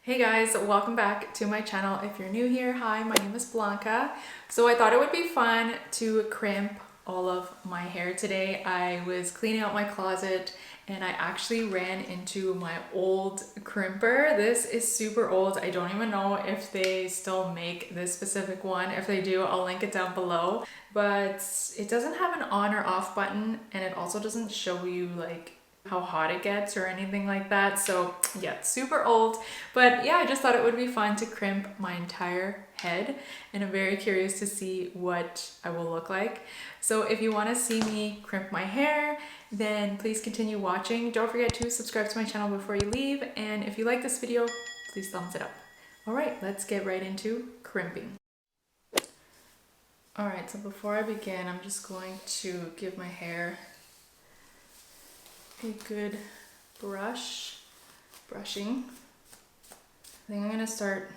Hey guys, welcome back to my channel. If you're new here, hi, my name is Blanca. So I thought it would be fun to crimp all of my hair today. I was cleaning out my closet and I actually ran into my old crimper. This is super old. I don't even know if they still make this specific one. If they do, I'll link it down below. But it doesn't have an on or off button, and it also doesn't show you like how hot it gets or anything like that. So yeah, it's super old, but yeah, I just thought it would be fun to crimp my entire head, and I'm very curious to see what I will look like. So if you want to see me crimp my hair, then please continue watching. Don't forget to subscribe to my channel before you leave, and if you like this video, please thumbs it up. All right, let's get right into crimping. All right, so before I begin, I'm just going to give my hair a good brushing. I think I'm gonna start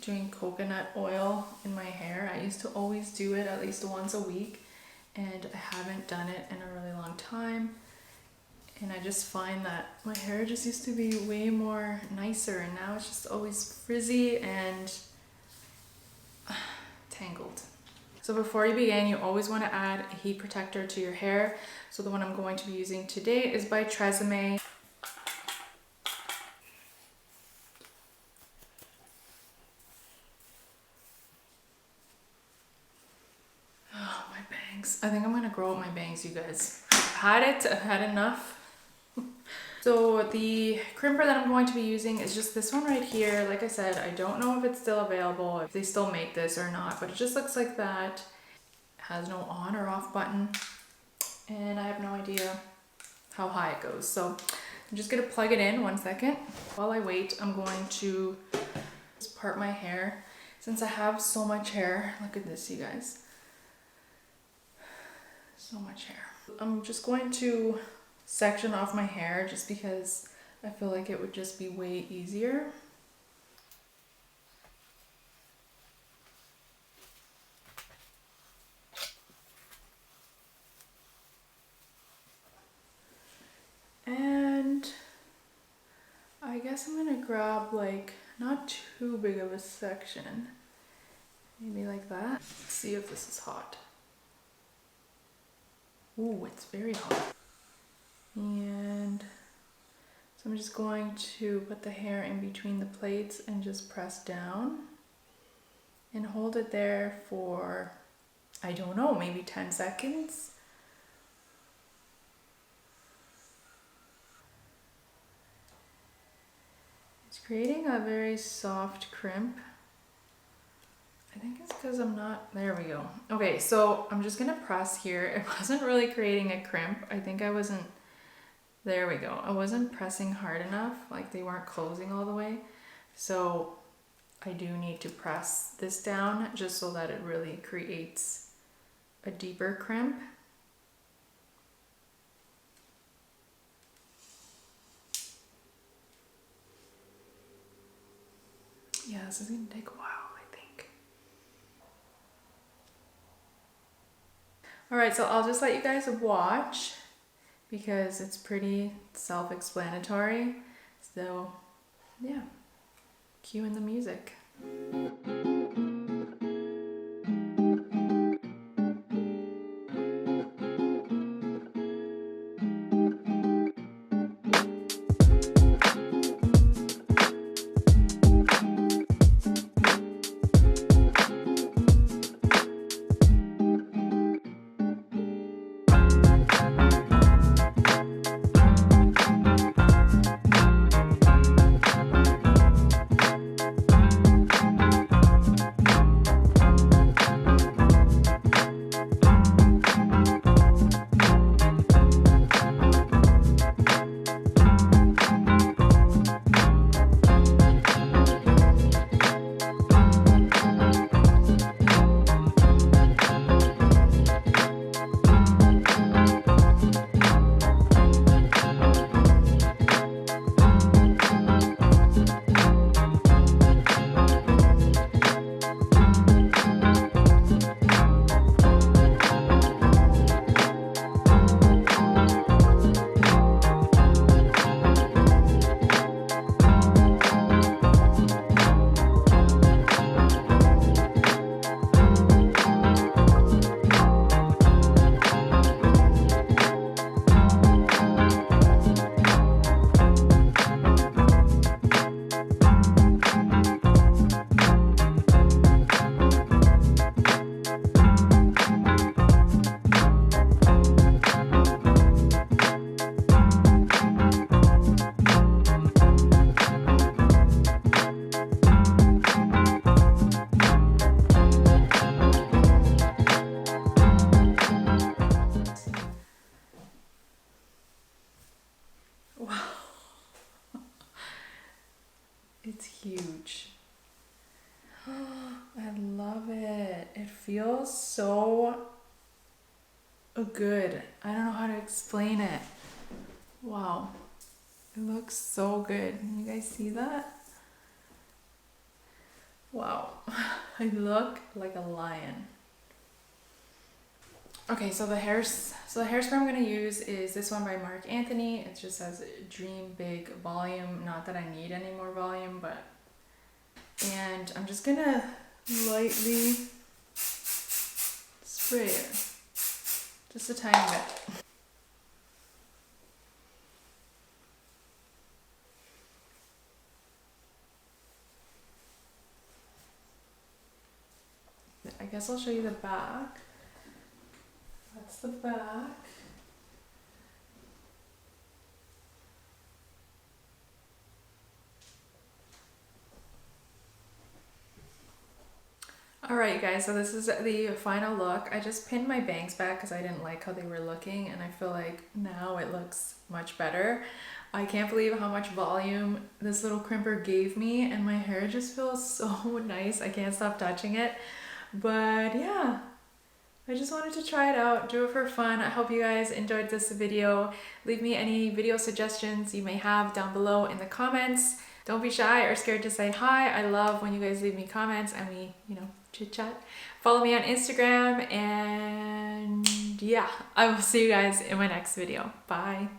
doing coconut oil in my hair. I used to always do it at least once a week, and I haven't done it in a really long time. And I just find that my hair just used to be way more nicer, and now it's just always frizzy and tangled. So before you begin, you always want to add a heat protector to your hair. So the one I'm going to be using today is by Tresemme. Oh, my bangs. I think I'm going to grow out my bangs, you guys. I've had enough. So the crimper that I'm going to be using is just this one right here. Like I said, I don't know if it's still available, if they still make this or not, but it just looks like that. It has no on or off button, and I have no idea how high it goes. So I'm just gonna plug it in 1 second. While I wait, I'm going to just part my hair. Since I have so much hair, look at this, you guys. So much hair. I'm just going to section off my hair just because I feel like it would just be way easier. And I guess I'm gonna grab like not too big of a section, maybe like that. Let's see if this is hot. Ooh, it's very hot. And so I'm just going to put the hair in between the plates and just press down and hold it there for, I don't know, maybe 10 seconds. It's creating a very soft crimp. I think it's because I'm not, there we go. Okay, so I'm just gonna press here. It wasn't really creating a crimp. I think I wasn't, there we go. I wasn't pressing hard enough, like they weren't closing all the way. So I do need to press this down just so that it really creates a deeper crimp. Yeah, this is gonna take a while, I think. All right, so I'll just let you guys watch because it's pretty self-explanatory. So yeah, cue in the music. It's huge. I love it. It feels so good. I don't know how to explain it. Wow. It looks so good. You guys see that? Wow. I look like a lion. Okay, so the hairspray I'm gonna use is this one by Marc. It just says Dream Big Volume. Not that I need any more volume, but and I'm just gonna lightly spray it, just a tiny bit. I guess I'll show you the back. That's the back. Alright you guys, so this is the final look. I just pinned my bangs back because I didn't like how they were looking, and I feel like now it looks much better. I can't believe how much volume this little crimper gave me, and my hair just feels so nice. I can't stop touching it. But yeah, I just wanted to try it out, do it for fun. I hope you guys enjoyed this video. Leave me any video suggestions you may have down below in the comments. Don't be shy or scared to say hi. I love when you guys leave me comments and we, chit chat. Follow me on Instagram, and yeah, I will see you guys in my next video. Bye.